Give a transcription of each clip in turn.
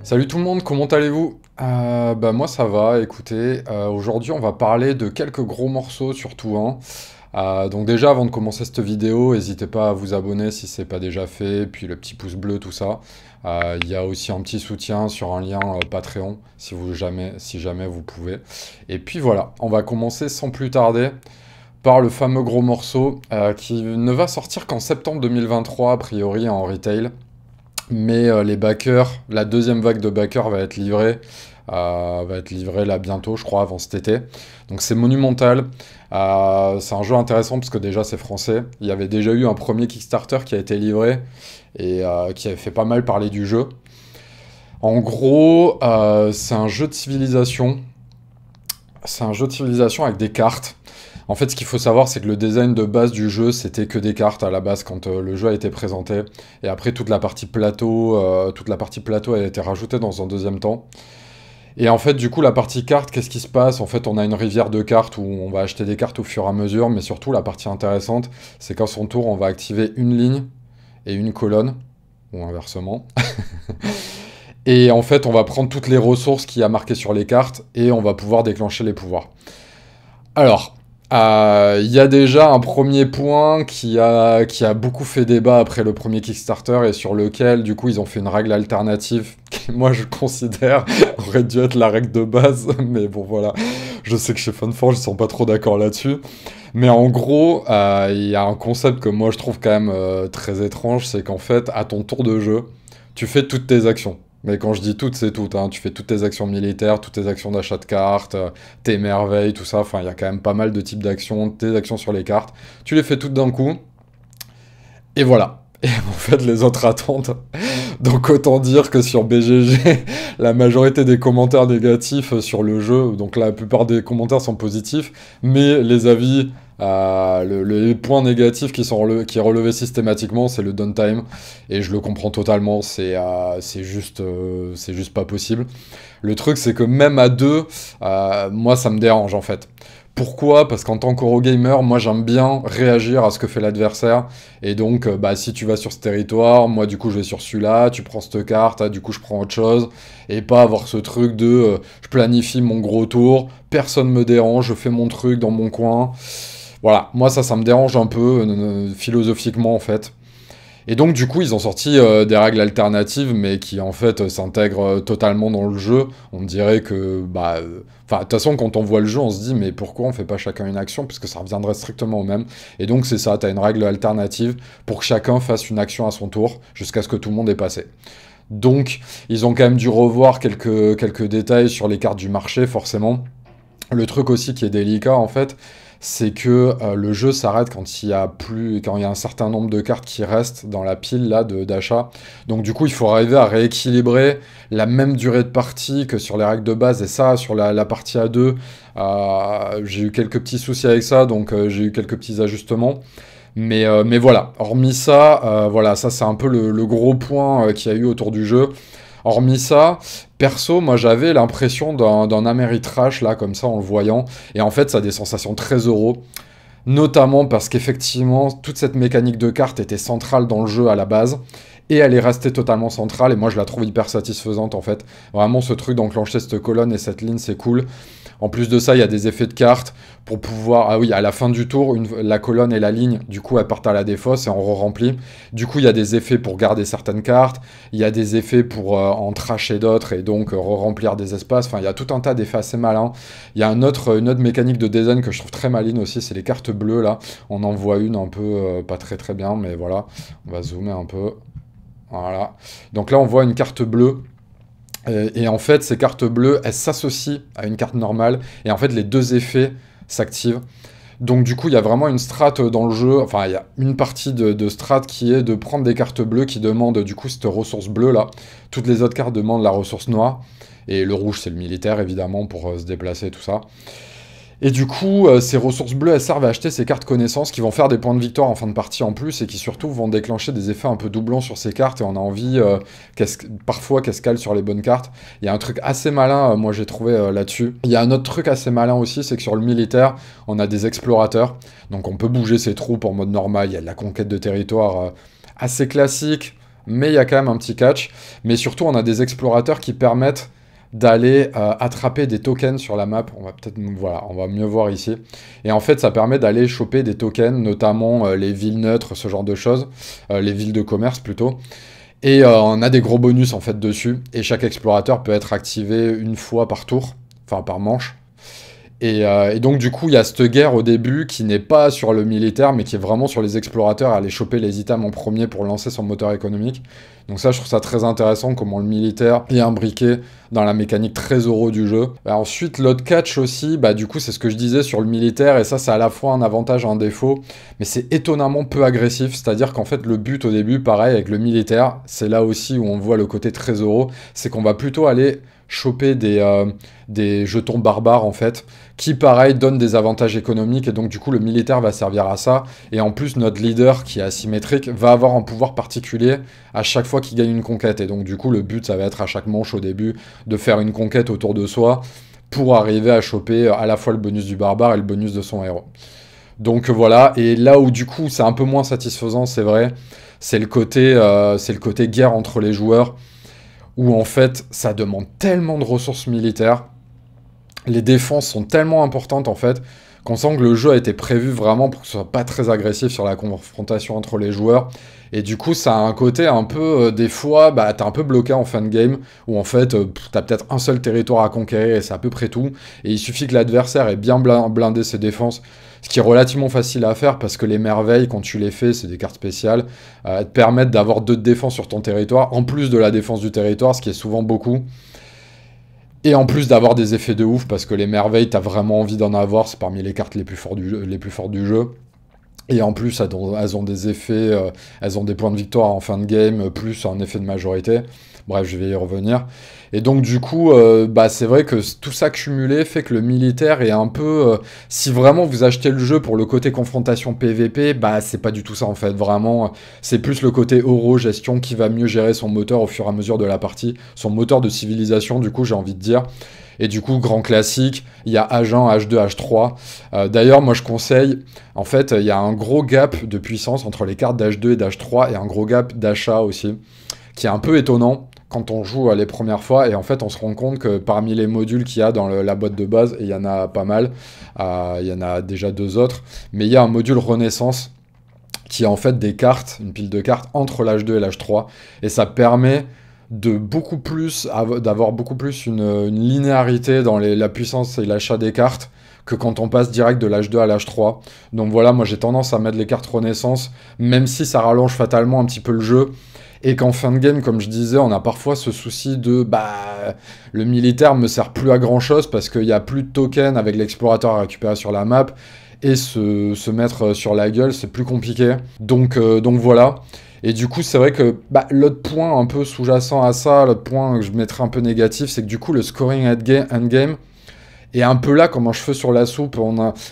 Salut tout le monde, comment allez-vous? Moi ça va, écoutez, aujourd'hui on va parler de quelques gros morceaux, surtout un. Donc déjà avant de commencer cette vidéo, n'hésitez pas à vous abonner si c'est pas déjà fait, puis le petit pouce bleu, tout ça. Il y a aussi un petit soutien sur un lien Patreon, si jamais vous pouvez. Et puis voilà, on va commencer sans plus tarder par le fameux gros morceau qui ne va sortir qu'en septembre 2023 a priori en retail. Mais les backers, la deuxième vague de backers va être livrée là bientôt, je crois, avant cet été. Donc c'est monumental. C'est un jeu intéressant parce que déjà c'est français. Il y avait déjà eu un premier Kickstarter qui a été livré et qui avait fait pas mal parler du jeu. En gros, c'est un jeu de civilisation. C'est un jeu de civilisation avec des cartes. En fait, ce qu'il faut savoir, c'est que le design de base du jeu, c'était que des cartes à la base quand le jeu a été présenté. Et après, toute la partie plateau a été rajoutée dans un deuxième temps. Et en fait, du coup, la partie carte, qu'est-ce qui se passe? En fait, on a une rivière de cartes où on va acheter des cartes au fur et à mesure. Mais surtout, la partie intéressante, c'est qu'à son tour, on va activer une ligne et une colonne, ou inversement. Et en fait, on va prendre toutes les ressources qu'il y a marquées sur les cartes et on va pouvoir déclencher les pouvoirs. Alors, il y a déjà un premier point qui a beaucoup fait débat après le premier Kickstarter et sur lequel, du coup, ils ont fait une règle alternative qui, moi, je considère aurait dû être la règle de base. Mais bon, voilà. Je sais que chez Funforge, ils sont pas trop d'accord là-dessus. Mais en gros, il y a un concept que moi, je trouve quand même très étrange, c'est qu'en fait, à ton tour de jeu, tu fais toutes tes actions. Mais quand je dis toutes, c'est toutes, hein. Tu fais toutes tes actions militaires, toutes tes actions d'achat de cartes, tes merveilles, tout ça. Enfin, il y a quand même pas mal de types d'actions, tes actions sur les cartes. Tu les fais toutes d'un coup, et voilà. Et en fait, les autres attendent. Donc autant dire que sur BGG, la majorité des commentaires négatifs sur le jeu, donc la plupart des commentaires sont positifs, mais les avis, les points négatifs qui est relevé systématiquement, c'est le downtime, et je le comprends totalement, c'est juste pas possible. Le truc, c'est que même à deux, moi ça me dérange en fait. Pourquoi? Parce qu'en tant qu'Eurogamer, moi j'aime bien réagir à ce que fait l'adversaire. Et donc, si tu vas sur ce territoire, moi du coup je vais sur celui-là, tu prends cette carte, du coup je prends autre chose. Et pas avoir ce truc de je planifie mon gros tour, personne me dérange, je fais mon truc dans mon coin. Voilà, moi ça me dérange un peu philosophiquement en fait. Et donc du coup ils ont sorti des règles alternatives mais qui en fait s'intègrent totalement dans le jeu. On dirait que enfin de toute façon quand on voit le jeu on se dit mais pourquoi on fait pas chacun une action puisque ça reviendrait strictement au même. Et donc c'est ça, t'as une règle alternative pour que chacun fasse une action à son tour jusqu'à ce que tout le monde ait passé. Donc ils ont quand même dû revoir quelques détails sur les cartes du marché forcément. Le truc aussi qui est délicat en fait, c'est que le jeu s'arrête quand il y a un certain nombre de cartes qui restent dans la pile là d'achat. Donc du coup, il faut arriver à rééquilibrer la même durée de partie que sur les règles de base. Et ça, sur la partie A2, j'ai eu quelques petits soucis avec ça, donc j'ai eu quelques petits ajustements. Mais voilà, hormis ça, voilà, ça c'est un peu le gros point qu'il y a eu autour du jeu. Hormis ça, perso, moi j'avais l'impression d'un Ameritrash, là, comme ça, en le voyant. Et en fait, ça a des sensations très euro. Notamment parce qu'effectivement, toute cette mécanique de carte était centrale dans le jeu à la base. Et elle est restée totalement centrale. Et moi, je la trouve hyper satisfaisante, en fait. Vraiment, ce truc d'enclencher cette colonne et cette ligne, c'est cool. En plus de ça, il y a des effets de cartes pour pouvoir... Ah oui, à la fin du tour, la colonne et la ligne, du coup, elles partent à la défausse et on re-remplit. Du coup, il y a des effets pour garder certaines cartes. Il y a des effets pour en tracher d'autres et donc re-remplir des espaces. Enfin, il y a tout un tas d'effets assez malins. Il y a une autre mécanique de design que je trouve très maligne aussi, c'est les cartes bleues, là. On en voit une un peu pas très très bien, mais voilà. On va zoomer un peu. Voilà. Donc là, on voit une carte bleue. Et en fait, ces cartes bleues, elles s'associent à une carte normale. Et en fait, les deux effets s'activent. Donc du coup, il y a vraiment une strat dans le jeu. Enfin, il y a une partie de strat qui est de prendre des cartes bleues qui demandent du coup cette ressource bleue là. Toutes les autres cartes demandent la ressource noire. Et le rouge, c'est le militaire, évidemment, pour se déplacer, tout ça. Et du coup, ces ressources bleues, elles servent à acheter ces cartes connaissances qui vont faire des points de victoire en fin de partie en plus et qui surtout vont déclencher des effets un peu doublons sur ces cartes et on a envie parfois qu'elles se calent sur les bonnes cartes. Il y a un truc assez malin, moi j'ai trouvé là-dessus. Il y a un autre truc assez malin aussi, c'est que sur le militaire, on a des explorateurs. Donc on peut bouger ses troupes en mode normal, il y a de la conquête de territoire assez classique. mais il y a quand même un petit catch. Mais surtout, on a des explorateurs qui permettent d'aller attraper des tokens sur la map. On va peut-être, voilà, on va mieux voir ici. Et en fait, ça permet d'aller choper des tokens, notamment les villes neutres, ce genre de choses, les villes de commerce plutôt. Et on a des gros bonus en fait dessus. Et chaque explorateur peut être activé une fois par tour, enfin par manche. Et donc du coup, il y a cette guerre au début qui n'est pas sur le militaire, mais qui est vraiment sur les explorateurs, à aller choper les items en premier pour lancer son moteur économique. Donc ça, je trouve ça très intéressant, comment le militaire est imbriqué dans la mécanique très euro du jeu. Et ensuite, l'autre catch aussi, bah du coup, c'est ce que je disais sur le militaire, et ça, c'est à la fois un avantage et un défaut, mais c'est étonnamment peu agressif, c'est-à-dire qu'en fait, le but au début, pareil, avec le militaire, c'est là aussi où on voit le côté très euro, c'est qu'on va plutôt aller choper des jetons barbares en fait, qui pareil donnent des avantages économiques, et donc du coup le militaire va servir à ça, et en plus notre leader qui est asymétrique va avoir un pouvoir particulier à chaque fois qu'il gagne une conquête, et donc du coup le but ça va être à chaque manche au début de faire une conquête autour de soi pour arriver à choper à la fois le bonus du barbare et le bonus de son héros. Donc voilà, et là où du coup c'est un peu moins satisfaisant, c'est vrai, c'est le côté guerre entre les joueurs, où en fait ça demande tellement de ressources militaires, les défenses sont tellement importantes en fait, qu'on sent que le jeu a été prévu vraiment pour que ce soit pas très agressif sur la confrontation entre les joueurs, et du coup ça a un côté un peu, des fois, bah t'es un peu bloqué en fin de game, où en fait t'as peut-être un seul territoire à conquérir et c'est à peu près tout, et il suffit que l'adversaire ait bien blindé ses défenses, ce qui est relativement facile à faire parce que les merveilles, quand tu les fais, c'est des cartes spéciales, te permettent d'avoir 2 de défense sur ton territoire, en plus de la défense du territoire, ce qui est souvent beaucoup. Et en plus d'avoir des effets de ouf, parce que les merveilles, t'as vraiment envie d'en avoir, c'est parmi les cartes les plus fortes du jeu. Et en plus, elles ont des effets, elles ont des points de victoire en fin de game, plus un effet de majorité. Bref, je vais y revenir. Et donc, du coup, bah, c'est vrai que tout ça cumulé fait que le militaire est un peu... si vraiment vous achetez le jeu pour le côté confrontation PVP, bah, c'est pas du tout ça, en fait. Vraiment, c'est plus le côté euro-gestion qui va mieux gérer son moteur au fur et à mesure de la partie. Son moteur de civilisation, du coup, j'ai envie de dire. Et du coup, grand classique, il y a H1, H2, H3. D'ailleurs, moi je conseille, en fait, il y a un gros gap de puissance entre les cartes d'H2 et d'H3, et un gros gap d'achat aussi, qui est un peu étonnant quand on joue les premières fois, et en fait on se rend compte que parmi les modules qu'il y a dans la boîte de base, et il y en a pas mal, il y en a déjà 2 autres, mais il y a un module Renaissance, qui est en fait des cartes, une pile de cartes entre l'H2 et l'H3, et ça permet d'avoir beaucoup plus une linéarité dans la puissance et l'achat des cartes que quand on passe direct de l'H2 à l'H3. Donc voilà, moi j'ai tendance à mettre les cartes Renaissance, même si ça rallonge fatalement un petit peu le jeu, et qu'en fin de game, comme je disais, on a parfois ce souci de le militaire me sert plus à grand chose parce qu'il n'y a plus de tokens avec l'explorateur à récupérer sur la map, et se mettre sur la gueule, c'est plus compliqué. Donc voilà. Et du coup, c'est vrai que l'autre point un peu sous-jacent à ça, l'autre point que je mettrais un peu négatif, c'est que du coup, le scoring endgame est un peu là comme un cheveu sur la soupe.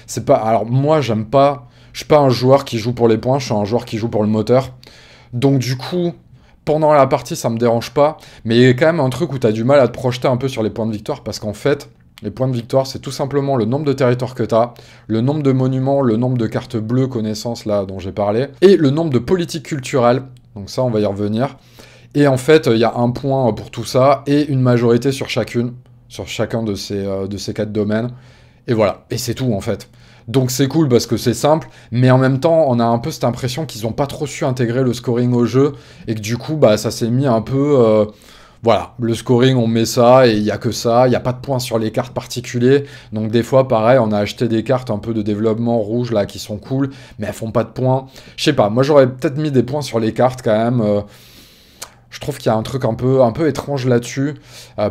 C'est pas, alors moi, j'aime pas, je suis pas un joueur qui joue pour les points, je suis un joueur qui joue pour le moteur. Donc du coup, pendant la partie, ça me dérange pas, mais il y a quand même un truc où tu as du mal à te projeter un peu sur les points de victoire, parce qu'en fait, les points de victoire, c'est tout simplement le nombre de territoires que tu as, le nombre de monuments, le nombre de cartes bleues connaissances, là, dont j'ai parlé, et le nombre de politiques culturelles. Donc ça, on va y revenir. Et en fait, il y a un point pour tout ça, et une majorité sur chacun de ces 4 domaines. Et voilà. Et c'est tout, en fait. Donc c'est cool parce que c'est simple, mais en même temps, on a un peu cette impression qu'ils n'ont pas trop su intégrer le scoring au jeu, et que du coup, ça s'est mis un peu... voilà, le scoring, on met ça, et il n'y a que ça, il n'y a pas de points sur les cartes particuliers, donc des fois, pareil, on a acheté des cartes un peu de développement rouge, là, qui sont cool, mais elles font pas de points. Je sais pas, moi j'aurais peut-être mis des points sur les cartes, quand même, je trouve qu'il y a un truc un peu étrange là-dessus.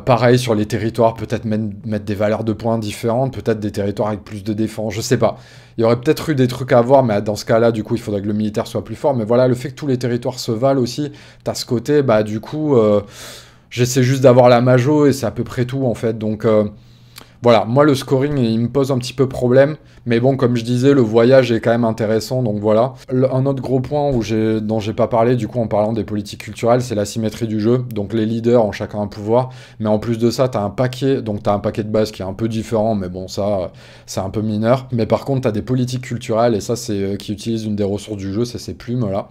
Pareil, sur les territoires, peut-être mettre des valeurs de points différentes, peut-être des territoires avec plus de défense, je sais pas. Il y aurait peut-être eu des trucs à voir, mais dans ce cas-là, du coup, il faudrait que le militaire soit plus fort, mais voilà, le fait que tous les territoires se valent aussi, t'as ce côté, du coup... j'essaie juste d'avoir la majo et c'est à peu près tout en fait. Donc voilà, moi le scoring il me pose un petit peu problème. Mais bon, comme je disais, le voyage est quand même intéressant. Donc voilà. Un autre gros point dont j'ai pas parlé du coup en parlant des politiques culturelles, c'est la symétrie du jeu. Donc les leaders ont chacun un pouvoir. Mais en plus de ça, t'as un paquet de base qui est un peu différent. Mais bon, ça c'est un peu mineur. Mais par contre, t'as des politiques culturelles et ça c'est qui utilisent une des ressources du jeu, c'est ces plumes là.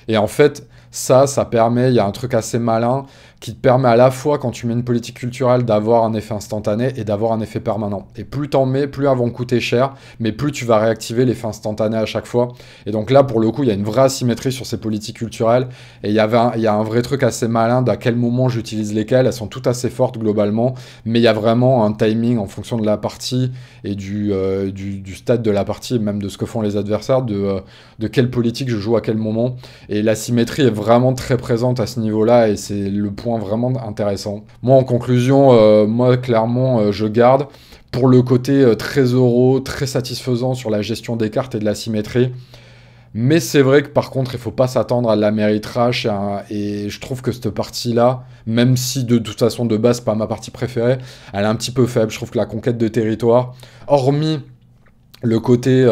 Et en fait, ça permet, il y a un truc assez malin qui te permet à la fois, quand tu mets une politique culturelle, d'avoir un effet instantané et d'avoir un effet permanent. Et plus t'en mets, plus elles vont coûter cher, mais plus tu vas réactiver l'effet instantané à chaque fois. Et donc là, pour le coup, il y a une vraie asymétrie sur ces politiques culturelles. Et il y a un vrai truc assez malin d'à quel moment j'utilise lesquelles. Elles sont toutes assez fortes globalement, mais il y a vraiment un timing en fonction de la partie et du stade de la partie, et même de ce que font les adversaires, de quelle politique je joue à quel moment. Et l'asymétrie est vraiment très présente à ce niveau-là, et c'est le point vraiment intéressant. Moi, en conclusion, moi, clairement, je garde pour le côté très euro, très satisfaisant sur la gestion des cartes et de la symétrie. Mais c'est vrai que par contre, il faut pas s'attendre à de la méritrash, et je trouve que cette partie-là, même si de toute façon de base, c'est pas ma partie préférée, elle est un petit peu faible. Je trouve que la conquête de territoire, hormis le côté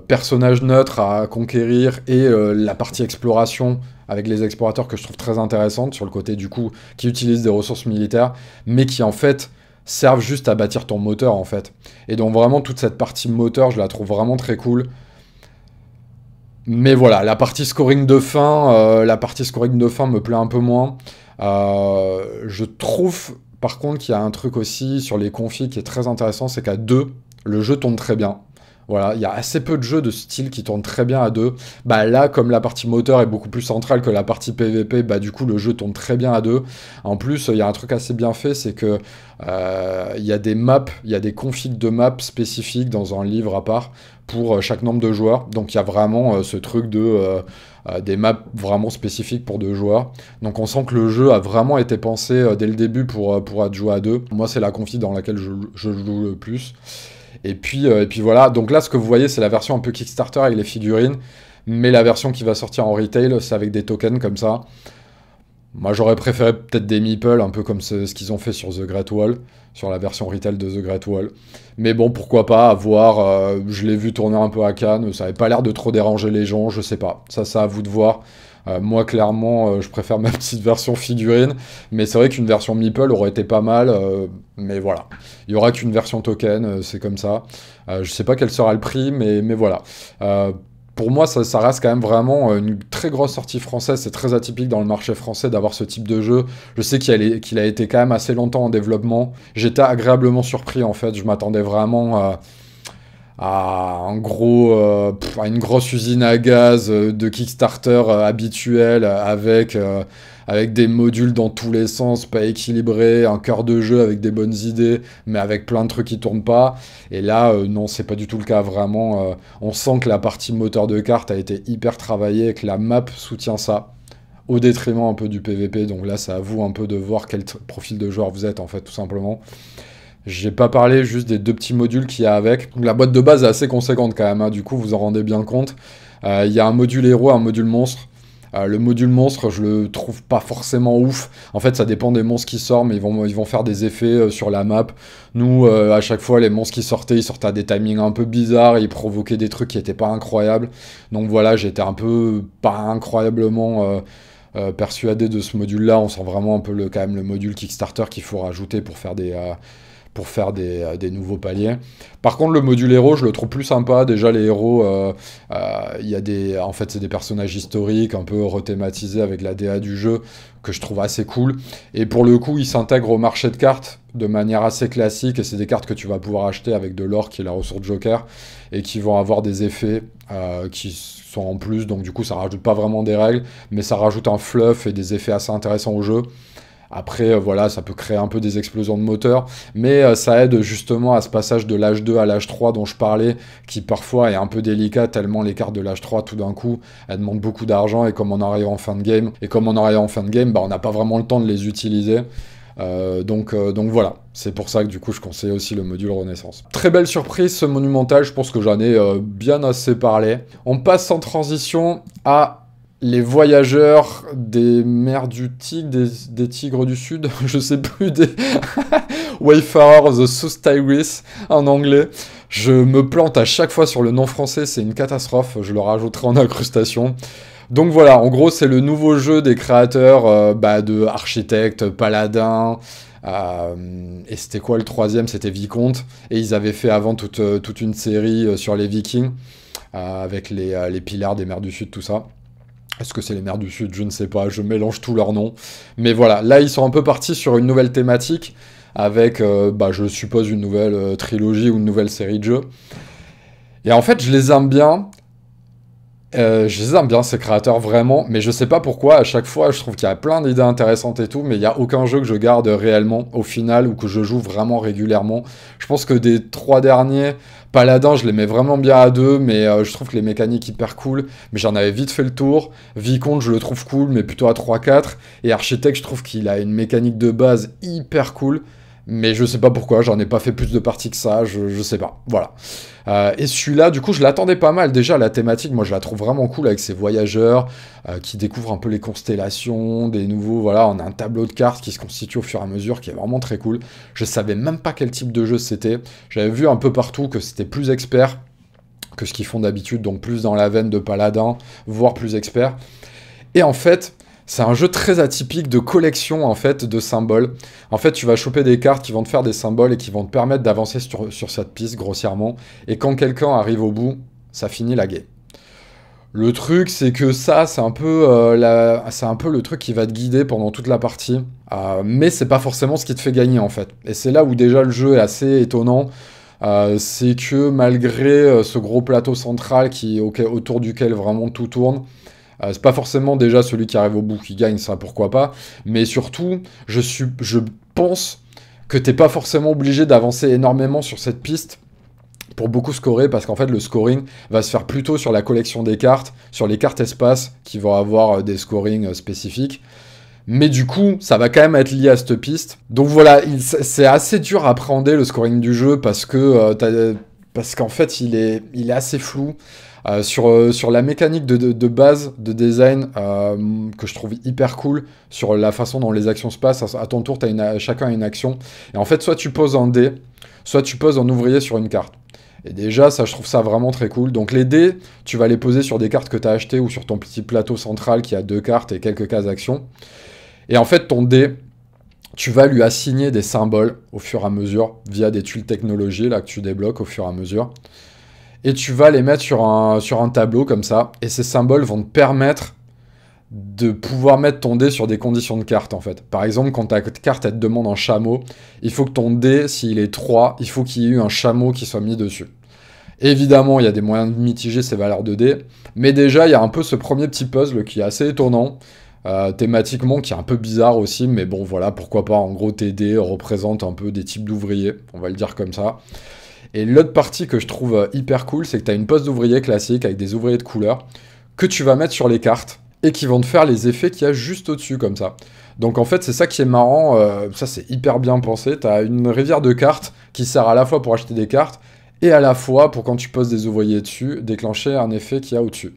personnage neutre à conquérir et la partie exploration avec les explorateurs que je trouve très intéressante sur le côté du coup qui utilisent des ressources militaires mais qui en fait servent juste à bâtir ton moteur en fait. Et donc vraiment toute cette partie moteur je la trouve vraiment très cool. Mais voilà, la partie scoring de fin me plaît un peu moins. Je trouve par contre qu'il y a un truc aussi sur les conflits qui est très intéressant, c'est qu'à deux, le jeu tourne très bien. Voilà, il y a assez peu de jeux de ce style qui tournent très bien à deux. Bah là, comme la partie moteur est beaucoup plus centrale que la partie PVP, bah du coup le jeu tourne très bien à deux. En plus, il y a un truc assez bien fait, c'est que il y a des maps, il y a des configs de maps spécifiques dans un livre à part pour chaque nombre de joueurs. Donc il y a vraiment ce truc de des maps vraiment spécifiques pour deux joueurs. Donc on sent que le jeu a vraiment été pensé dès le début pour être joué à deux. Moi, c'est la config dans laquelle je joue le plus. Et puis voilà, donc là ce que vous voyez c'est la version un peu Kickstarter avec les figurines, mais la version qui va sortir en retail c'est avec des tokens comme ça. Moi j'aurais préféré peut-être des meeples, un peu comme ce qu'ils ont fait sur The Great Wall, sur la version retail de The Great Wall. Mais bon, pourquoi pas, à voir, je l'ai vu tourner un peu à Cannes, ça avait pas l'air de trop déranger les gens, je sais pas, ça à vous de voir. Moi, clairement, je préfère ma petite version figurine, mais c'est vrai qu'une version Meeple aurait été pas mal, mais voilà. Il y aura qu'une version token, c'est comme ça. Je sais pas quel sera le prix, mais voilà. Pour moi, ça reste quand même vraiment une très grosse sortie française. C'est très atypique dans le marché français d'avoir ce type de jeu. Je sais qu'il a été quand même assez longtemps en développement. J'étais agréablement surpris, en fait. Je m'attendais vraiment à une grosse usine à gaz de Kickstarter habituelle avec des modules dans tous les sens, pas équilibrés, un cœur de jeu avec des bonnes idées, mais avec plein de trucs qui tournent pas. Et là, non, c'est pas du tout le cas, vraiment. On sent que la partie moteur de carte a été hyper travaillée et que la map soutient ça, au détriment un peu du PVP. Donc là, c'est à vous un peu de voir quel profil de joueur vous êtes, en fait, tout simplement. J'ai pas parlé juste des deux petits modules qu'il y a avec. Donc la boîte de base est assez conséquente quand même, hein, du coup vous en rendez bien compte. Il y a un module héros, un module monstre. Le module monstre, je le trouve pas forcément ouf. En fait, ça dépend des monstres qui sortent, mais ils vont faire des effets sur la map. Nous, à chaque fois, les monstres qui sortaient, ils sortaient à des timings un peu bizarres, ils provoquaient des trucs qui étaient pas incroyables. Donc voilà, j'étais un peu pas incroyablement persuadé de ce module-là. On sent vraiment un peu quand même le module Kickstarter qu'il faut rajouter pour faire des nouveaux paliers. Par contre, le module héros, je le trouve plus sympa. Déjà, les héros, en fait, c'est des personnages historiques, un peu rethématisés avec la DA du jeu, que je trouve assez cool. Et pour le coup, ils s'intègrent au marché de cartes de manière assez classique, et c'est des cartes que tu vas pouvoir acheter avec de l'or, qui est la ressource Joker, et qui vont avoir des effets qui sont en plus, donc du coup, ça rajoute pas vraiment des règles, mais ça rajoute un fluff et des effets assez intéressants au jeu. Après, voilà, ça peut créer un peu des explosions de moteur, mais ça aide justement à ce passage de l'âge 2 à l'âge 3 dont je parlais, qui parfois est un peu délicat, tellement les cartes de l'âge 3, tout d'un coup, elles demandent beaucoup d'argent, et comme on arrive en fin de game, bah, on n'a pas vraiment le temps de les utiliser. Donc voilà, c'est pour ça que du coup je conseille aussi le module Renaissance. Très belle surprise ce monumental, je pense que j'en ai bien assez parlé. On passe sans transition à les voyageurs des mers du Tigre, des tigres du Sud, je sais plus, des Wayfarers, The South Tigris en anglais. Je me plante à chaque fois sur le nom français, c'est une catastrophe, je le rajouterai en incrustation. Donc voilà, en gros c'est le nouveau jeu des créateurs de Architecte, Paladin, et c'était quoi le troisième? C'était Vicomte, et ils avaient fait avant toute une série sur les Vikings, avec les pillards des mers du Sud, tout ça. Est-ce que c'est les mers du Sud? Je ne sais pas, je mélange tous leurs noms. Mais voilà, là, ils sont un peu partis sur une nouvelle thématique, avec, je suppose, une nouvelle trilogie ou une nouvelle série de jeux. Et en fait, je les aime bien. Je les aime bien, ces créateurs, vraiment, mais je sais pas pourquoi, à chaque fois, je trouve qu'il y a plein d'idées intéressantes et tout, mais il y a aucun jeu que je garde réellement au final, ou que je joue vraiment régulièrement. Je pense que des 3 derniers, Paladin, je les mets vraiment bien à 2, mais je trouve que les mécaniques hyper cool, mais j'en avais vite fait le tour. Vicomte, je le trouve cool, mais plutôt à 3-4, et Architect, je trouve qu'il a une mécanique de base hyper cool, mais je sais pas pourquoi, j'en ai pas fait plus de parties que ça, je sais pas, voilà. Et celui-là, du coup, je l'attendais pas mal. Déjà, la thématique, moi, je la trouve vraiment cool avec ces voyageurs qui découvrent un peu les constellations, des nouveaux... Voilà, on a un tableau de cartes qui se constitue au fur et à mesure, qui est vraiment très cool. Je savais même pas quel type de jeu c'était. J'avais vu un peu partout que c'était plus expert que ce qu'ils font d'habitude, donc plus dans la veine de Paladin, voire plus expert. Et en fait... C'est un jeu très atypique de collection, en fait, de symboles. En fait, tu vas choper des cartes qui vont te faire des symboles et qui vont te permettre d'avancer sur cette piste, grossièrement. Et quand quelqu'un arrive au bout, ça finit la game. Le truc, c'est que ça, c'est un peu le truc qui va te guider pendant toute la partie. Mais c'est pas forcément ce qui te fait gagner, en fait. Et c'est là où déjà le jeu est assez étonnant. C'est que malgré ce gros plateau central autour duquel vraiment tout tourne, c'est pas forcément déjà celui qui arrive au bout qui gagne, ça pourquoi pas, mais surtout, je pense que t'es pas forcément obligé d'avancer énormément sur cette piste pour beaucoup scorer, parce qu'en fait le scoring va se faire plutôt sur la collection des cartes, sur les cartes espace qui vont avoir des scorings spécifiques. Mais du coup, ça va quand même être lié à cette piste. Donc voilà, c'est assez dur à appréhender le scoring du jeu parce qu'en fait il est assez flou. Sur la mécanique de base, de design, que je trouve hyper cool, sur la façon dont les actions se passent, à ton tour, chacun a une action. Et en fait, soit tu poses un dé, soit tu poses un ouvrier sur une carte. Et déjà, ça, je trouve ça vraiment très cool. Donc les dés, tu vas les poser sur des cartes que tu as achetées ou sur ton petit plateau central qui a 2 cartes et quelques cases actions. Et en fait, ton dé, tu vas lui assigner des symboles au fur et à mesure, via des tuiles technologie là, que tu débloques au fur et à mesure. Et tu vas les mettre sur un tableau comme ça, et ces symboles vont te permettre de pouvoir mettre ton dé sur des conditions de carte, en fait. Par exemple, quand ta carte, elle te demande un chameau, il faut que ton dé, s'il est 3, il faut qu'il y ait eu un chameau qui soit mis dessus. Évidemment, il y a des moyens de mitiger ces valeurs de dé, mais déjà, il y a un peu ce premier petit puzzle qui est assez étonnant, thématiquement, qui est un peu bizarre aussi, mais bon, voilà, pourquoi pas. En gros, tes dés représentent un peu des types d'ouvriers, on va le dire comme ça. Et l'autre partie que je trouve hyper cool, c'est que tu as une poste d'ouvrier classique avec des ouvriers de couleur que tu vas mettre sur les cartes et qui vont te faire les effets qu'il y a juste au-dessus, comme ça. Donc en fait, c'est ça qui est marrant, ça c'est hyper bien pensé. Tu as une rivière de cartes qui sert à la fois pour acheter des cartes et à la fois pour, quand tu poses des ouvriers dessus, déclencher un effet qu'il y a au-dessus.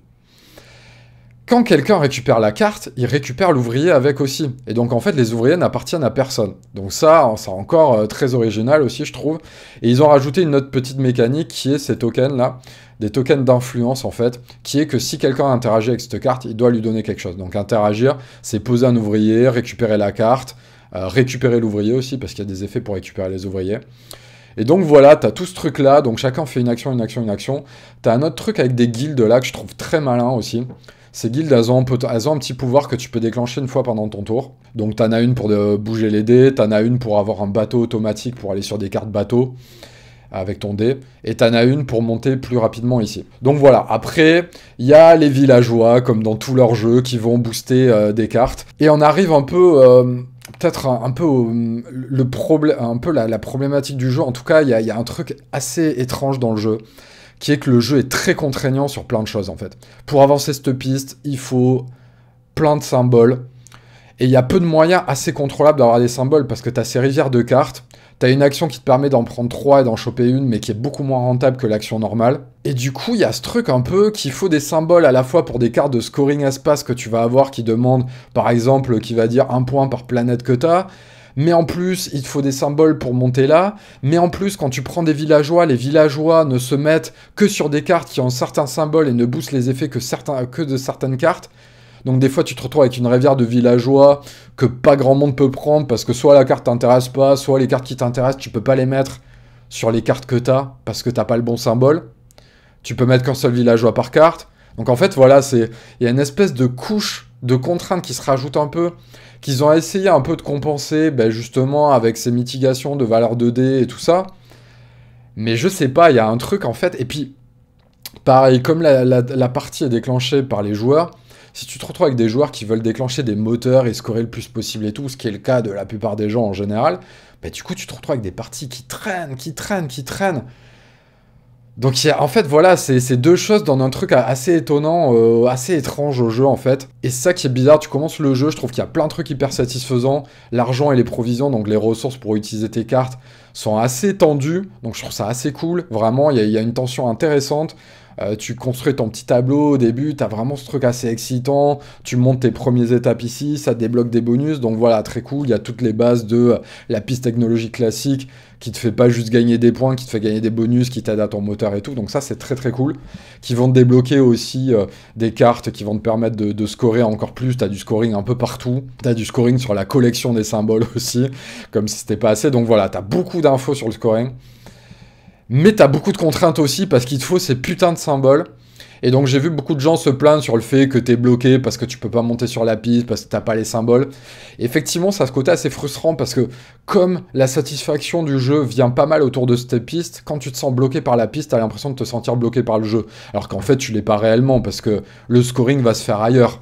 Quand quelqu'un récupère la carte, il récupère l'ouvrier avec aussi. Et donc en fait, les ouvriers n'appartiennent à personne. Donc ça, c'est encore très original aussi, je trouve. Et ils ont rajouté une autre petite mécanique qui est ces tokens-là, des tokens d'influence en fait, qui est que si quelqu'un interagit avec cette carte, il doit lui donner quelque chose. Donc interagir, c'est poser un ouvrier, récupérer la carte, récupérer l'ouvrier aussi, parce qu'il y a des effets pour récupérer les ouvriers. Et donc voilà, t'as tout ce truc-là, donc chacun fait une action, une action, une action. T'as un autre truc avec des guildes là que je trouve très malin aussi. Ces guildes, elles ont un petit pouvoir que tu peux déclencher une fois pendant ton tour. Donc t'en as une pour bouger les dés, t'en as une pour avoir un bateau automatique pour aller sur des cartes bateau avec ton dé, et t'en as une pour monter plus rapidement ici. Donc voilà, après, il y a les villageois, comme dans tous leurs jeux, qui vont booster des cartes. Et on arrive un peu... peut-être un peu la problématique du jeu. En tout cas, il y a un truc assez étrange dans le jeu, qui est que le jeu est très contraignant sur plein de choses, en fait. Pour avancer cette piste, il faut plein de symboles. Et il y a peu de moyens assez contrôlables d'avoir des symboles, parce que tu as ces rivières de cartes, tu as une action qui te permet d'en prendre 3 et d'en choper une, mais qui est beaucoup moins rentable que l'action normale. Et du coup, il y a ce truc un peu qu'il faut des symboles à la fois pour des cartes de scoring espace que tu vas avoir, qui demandent, par exemple, qui va dire 1 point par planète que tu as, mais en plus, il te faut des symboles pour monter là, mais en plus, quand tu prends des villageois, les villageois ne se mettent que sur des cartes qui ont certains symboles et ne boostent les effets que de certaines cartes. Donc des fois, tu te retrouves avec une rivière de villageois que pas grand monde peut prendre, parce que soit la carte t'intéresse pas, soit les cartes qui t'intéressent, tu peux pas les mettre sur les cartes que t'as, parce que t'as pas le bon symbole. Tu peux mettre qu'un seul villageois par carte. Donc en fait, voilà, il y a une espèce de couche de contraintes qui se rajoute un peu, qu'ils ont essayé un peu de compenser, ben, justement, avec ces mitigations de valeur 2D et tout ça. Mais je sais pas, il y a un truc en fait. Et puis, pareil, comme la partie est déclenchée par les joueurs, si tu te retrouves avec des joueurs qui veulent déclencher des moteurs et scorer le plus possible et tout, ce qui est le cas de la plupart des gens en général, bah, du coup, tu te retrouves avec des parties qui traînent, qui traînent, qui traînent. Donc, en fait, voilà, c'est deux choses dans un truc assez étonnant, assez étrange au jeu, en fait. Et c'est ça qui est bizarre, tu commences le jeu, je trouve qu'il y a plein de trucs hyper satisfaisants. L'argent et les provisions, donc les ressources pour utiliser tes cartes, sont assez tendus. Donc, je trouve ça assez cool. Vraiment, il y a une tension intéressante. Tu construis ton petit tableau au début, t'as vraiment ce truc assez excitant, tu montes tes premières étapes ici, ça débloque des bonus, donc voilà, très cool, il y a toutes les bases de la piste technologique classique, qui te fait pas juste gagner des points, qui te fait gagner des bonus, qui t'aide à ton moteur et tout, donc ça c'est très très cool, qui vont te débloquer aussi des cartes qui vont te permettre de scorer encore plus, t'as du scoring un peu partout, t'as du scoring sur la collection des symboles aussi, comme si c'était pas assez, donc voilà, t'as beaucoup d'infos sur le scoring. Mais t'as beaucoup de contraintes aussi parce qu'il te faut ces putains de symboles. Et donc j'ai vu beaucoup de gens se plaindre sur le fait que t'es bloqué parce que tu peux pas monter sur la piste, parce que t'as pas les symboles. Et effectivement, ça a ce côté assez frustrant parce que comme la satisfaction du jeu vient pas mal autour de cette piste, quand tu te sens bloqué par la piste, t'as l'impression de te sentir bloqué par le jeu. Alors qu'en fait, tu l'es pas réellement parce que le scoring va se faire ailleurs.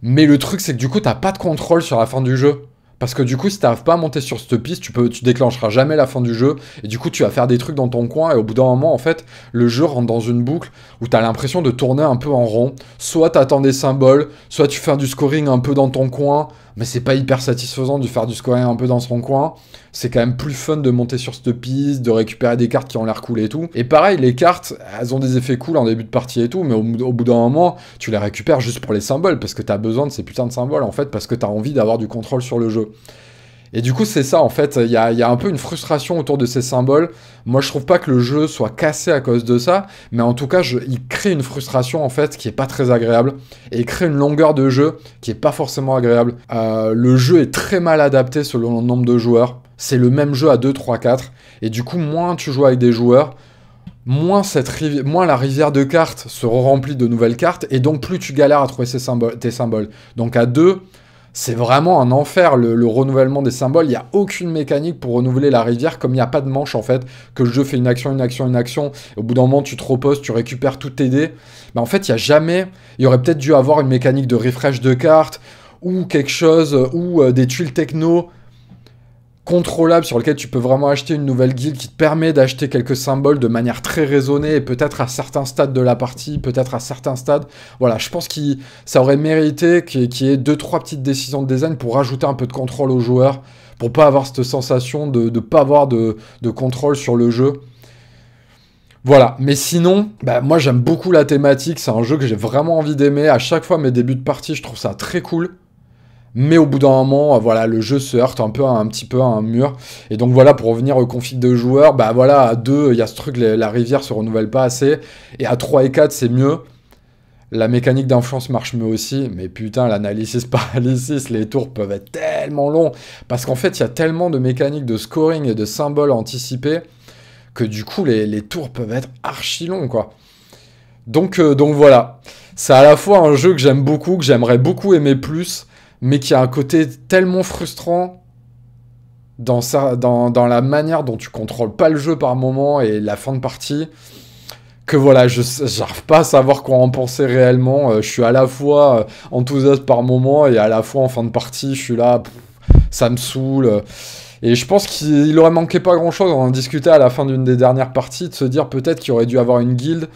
Mais le truc, c'est que du coup, t'as pas de contrôle sur la fin du jeu. Parce que du coup, si t'arrives pas à monter sur cette piste, tu déclencheras jamais la fin du jeu. Et du coup, tu vas faire des trucs dans ton coin. Et au bout d'un moment, en fait, le jeu rentre dans une boucle où t'as l'impression de tourner un peu en rond. Soit t'attends des symboles, soit tu fais du scoring un peu dans ton coin. Mais c'est pas hyper satisfaisant de faire du scoring un peu dans son coin. C'est quand même plus fun de monter sur cette piste, de récupérer des cartes qui ont l'air cool et tout. Et pareil, les cartes, elles ont des effets cool en début de partie et tout, mais au bout d'un moment, tu les récupères juste pour les symboles, parce que t'as besoin de ces putains de symboles, en fait, parce que t'as envie d'avoir du contrôle sur le jeu. Et du coup, c'est ça, en fait, il y a un peu une frustration autour de ces symboles. Moi, je trouve pas que le jeu soit cassé à cause de ça, mais en tout cas, il crée une frustration, en fait, qui est pas très agréable, et il crée une longueur de jeu qui est pas forcément agréable. Le jeu est très mal adapté selon le nombre de joueurs. C'est le même jeu à 2, 3, 4, et du coup, moins tu joues avec des joueurs, moins la rivière de cartes se remplit de nouvelles cartes, et donc plus tu galères à trouver tes symboles. Donc à 2... c'est vraiment un enfer, le renouvellement des symboles. Il n'y a aucune mécanique pour renouveler la rivière, comme il n'y a pas de manche, en fait, que le jeu fait une action, une action, une action, et au bout d'un moment, tu te reposes, tu récupères tous tes dés. Mais en fait, il n'y a jamais... Il y aurait peut-être dû avoir une mécanique de refresh de cartes, ou quelque chose, ou des tuiles techno contrôlable sur lequel tu peux vraiment acheter une nouvelle guilde qui te permet d'acheter quelques symboles de manière très raisonnée et peut-être à certains stades de la partie, peut-être à certains stades. Voilà, je pense que ça aurait mérité qu'il y ait 2-3 petites décisions de design pour rajouter un peu de contrôle aux joueurs, pour pas avoir cette sensation de ne pas avoir de contrôle sur le jeu. Voilà, mais sinon, bah, moi j'aime beaucoup la thématique, c'est un jeu que j'ai vraiment envie d'aimer. À chaque fois mes débuts de partie, je trouve ça très cool. Mais au bout d'un moment, voilà, le jeu se heurte un petit peu à un mur. Et donc voilà, pour revenir au config de joueurs, bah voilà, à 2, il y a ce truc, la rivière se renouvelle pas assez. Et à 3 et 4, c'est mieux. La mécanique d'influence marche mieux aussi. Mais putain, l'analysis paralysis, les tours peuvent être tellement longs. Parce qu'en fait, il y a tellement de mécaniques de scoring et de symboles anticipés que du coup, les tours peuvent être archi longs, quoi. Donc voilà. C'est à la fois un jeu que j'aime beaucoup, que j'aimerais beaucoup aimer plus, mais qui a un côté tellement frustrant dans la manière dont tu contrôles pas le jeu par moment et la fin de partie, que voilà, j'arrive pas à savoir quoi en penser réellement. Je suis à la fois enthousiaste par moment et à la fois en fin de partie, je suis là, ça me saoule. Et je pense qu'il aurait manqué pas grand-chose, on en discutait à la fin d'une des dernières parties, de se dire peut-être qu'il aurait dû avoir une guilde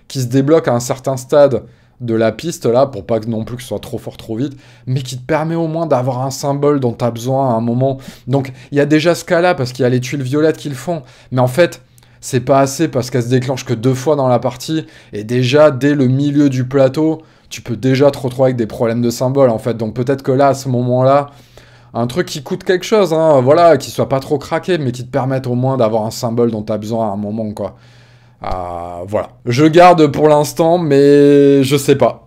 qui se débloque à un certain stade de la piste là, pour pas que non plus que ce soit trop fort trop vite, mais qui te permet au moins d'avoir un symbole dont tu as besoin à un moment. Donc il y a déjà ce cas-là, parce qu'il y a les tuiles violettes qui le font, mais en fait, c'est pas assez parce qu'elles se déclenchent que 2 fois dans la partie, et déjà, dès le milieu du plateau, tu peux déjà te retrouver avec des problèmes de symboles, en fait. Donc peut-être que là, à ce moment-là, un truc qui coûte quelque chose, hein, voilà, qui soit pas trop craqué, mais qui te permette au moins d'avoir un symbole dont tu as besoin à un moment, quoi. Voilà. Je garde pour l'instant, mais je sais pas.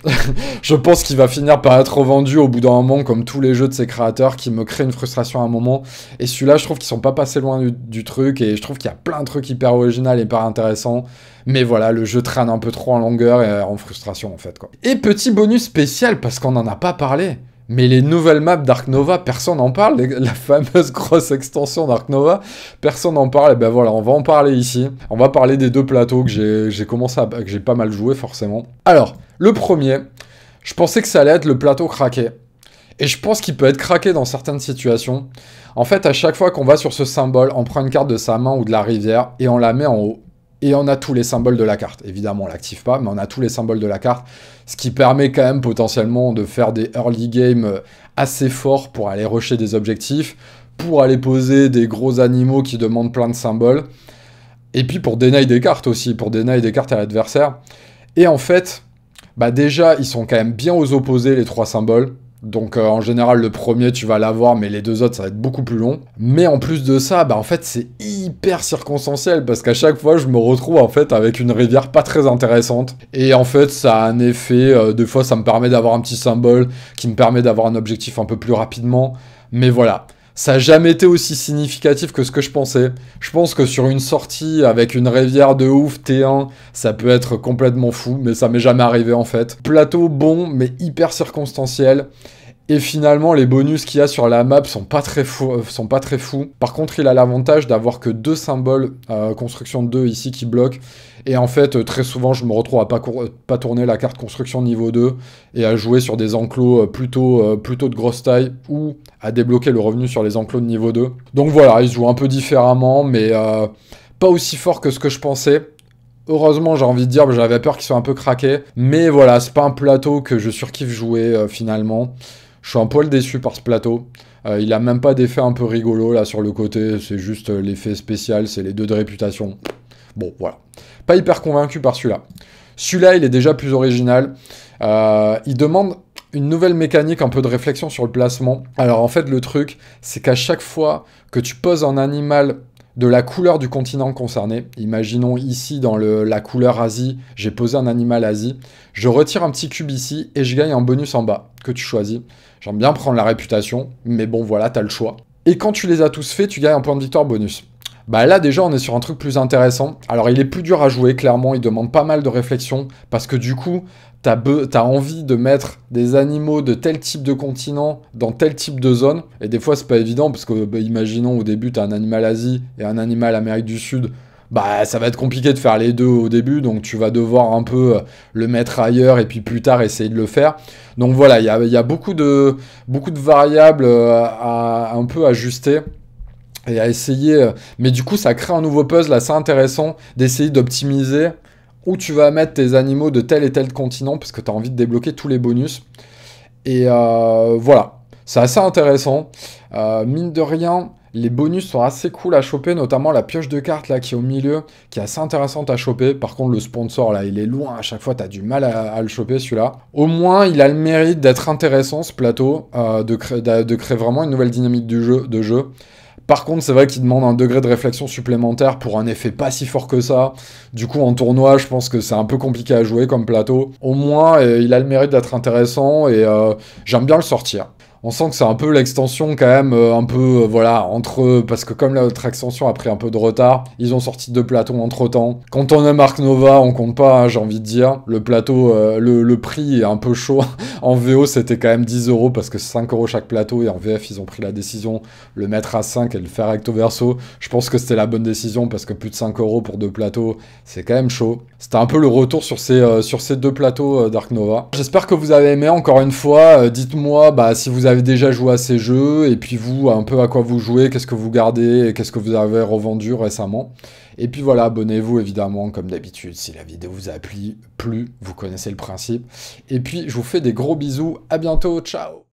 Je pense qu'il va finir par être revendu au bout d'un moment, comme tous les jeux de ces créateurs, qui me créent une frustration à un moment. Et celui-là, je trouve qu'ils sont pas passés loin du truc, et je trouve qu'il y a plein de trucs hyper originaux, hyper intéressants. Mais voilà, le jeu traîne un peu trop en longueur et en frustration, en fait, quoi. Et petit bonus spécial, parce qu'on n'en a pas parlé. Mais les nouvelles maps d'Ark Nova, personne n'en parle. La fameuse grosse extension d'Ark Nova, personne n'en parle. Et ben voilà, on va en parler ici. On va parler des 2 plateaux que j'ai pas mal joué forcément. Alors, le premier, je pensais que ça allait être le plateau craqué. Et je pense qu'il peut être craqué dans certaines situations. En fait, à chaque fois qu'on va sur ce symbole, on prend une carte de sa main ou de la rivière et on la met en haut. Et on a tous les symboles de la carte. Évidemment, on l'active pas, mais on a tous les symboles de la carte. Ce qui permet quand même potentiellement de faire des early games assez forts pour aller rusher des objectifs, pour aller poser des gros animaux qui demandent plein de symboles. Et puis pour deny des cartes aussi, pour deny des cartes à l'adversaire. Et en fait, bah déjà, ils sont quand même bien aux opposés, les 3 symboles. Donc en général, le premier, tu vas l'avoir, mais les 2 autres, ça va être beaucoup plus long. Mais en plus de ça, bah en fait, c'est hyper circonstanciel, parce qu'à chaque fois, je me retrouve en fait avec une rivière pas très intéressante. Et en fait, ça a un effet, des fois, ça me permet d'avoir un petit symbole, qui me permet d'avoir un objectif un peu plus rapidement. Mais voilà. Ça n'a jamais été aussi significatif que ce que je pensais. Je pense que sur une sortie avec une rivière de ouf T1, ça peut être complètement fou, mais ça m'est jamais arrivé en fait. Plateau bon, mais hyper circonstanciel. Et finalement, les bonus qu'il y a sur la map sont pas très fous. Par contre, il a l'avantage d'avoir que 2 symboles construction 2 ici qui bloquent. Et en fait, très souvent, je me retrouve à pas tourner la carte construction niveau 2 et à jouer sur des enclos plutôt de grosse taille ou à débloquer le revenu sur les enclos de niveau 2. Donc voilà, il se joue un peu différemment, mais pas aussi fort que ce que je pensais. Heureusement, j'ai envie de dire, j'avais peur qu'il soit un peu craqué. Mais voilà, c'est pas un plateau que je surkiffe jouer finalement. Je suis un poil déçu par ce plateau. Il a même pas d'effet un peu rigolo là sur le côté. C'est juste l'effet spécial, c'est les 2 de réputation. Bon, voilà. Pas hyper convaincu par celui-là. Celui-là, il est déjà plus original. Il demande une nouvelle mécanique, un peu de réflexion sur le placement. Alors en fait, le truc, c'est qu'à chaque fois que tu poses un animal de la couleur du continent concerné, imaginons ici dans la couleur Asie, j'ai posé un animal Asie, je retire un petit cube ici et je gagne un bonus en bas que tu choisis. J'aime bien prendre la réputation, mais bon voilà, t'as le choix. Et quand tu les as tous faits, tu gagnes un point de victoire bonus. Bah là déjà on est sur un truc plus intéressant. Alors il est plus dur à jouer clairement, il demande pas mal de réflexion parce que du coup t'as envie de mettre des animaux de tel type de continent dans tel type de zone. Et des fois c'est pas évident parce que bah, imaginons au début t'as un animal Asie et un animal Amérique du Sud. Bah ça va être compliqué de faire les 2 au début, donc tu vas devoir un peu le mettre ailleurs et puis plus tard essayer de le faire. Donc voilà, il y a beaucoup de variables à un peu ajuster et à essayer. Mais du coup, ça crée un nouveau puzzle assez intéressant d'essayer d'optimiser où tu vas mettre tes animaux de tel et tel continent parce que tu as envie de débloquer tous les bonus. Et voilà, c'est assez intéressant. Mine de rien, les bonus sont assez cool à choper, notamment la pioche de cartes là qui est au milieu, qui est assez intéressante à choper. Par contre, le sponsor là, il est loin. À chaque fois, tu as du mal à le choper celui-là. Au moins, il a le mérite d'être intéressant ce plateau, de créer vraiment une nouvelle dynamique de jeu. Par contre, c'est vrai qu'il demande un degré de réflexion supplémentaire pour un effet pas si fort que ça. Du coup, en tournoi, je pense que c'est un peu compliqué à jouer comme plateau. Au moins, il a le mérite d'être intéressant et j'aime bien le sortir. On sent que c'est un peu l'extension quand même, un peu, voilà, entre... Parce que comme l'autre extension a pris un peu de retard, ils ont sorti 2 plateaux entre-temps. Quand on aime Ark Nova, on compte pas, hein, j'ai envie de dire. Le plateau, le prix est un peu chaud. En VO, c'était quand même 10 € parce que c'est 5 € chaque plateau. Et en VF, ils ont pris la décision de le mettre à 5 et de le faire recto verso. Je pense que c'était la bonne décision parce que plus de 5 € pour 2 plateaux, c'est quand même chaud. C'était un peu le retour sur ces 2 plateaux d'Ark Nova. J'espère que vous avez aimé, encore une fois. Dites-moi bah, si vous avez déjà joué à ces jeux, et puis vous, un peu à quoi vous jouez, qu'est-ce que vous gardez, et qu'est-ce que vous avez revendu récemment. Et puis voilà, abonnez-vous évidemment, comme d'habitude, si la vidéo vous a plu, vous connaissez le principe. Et puis, je vous fais des gros bisous, à bientôt, ciao!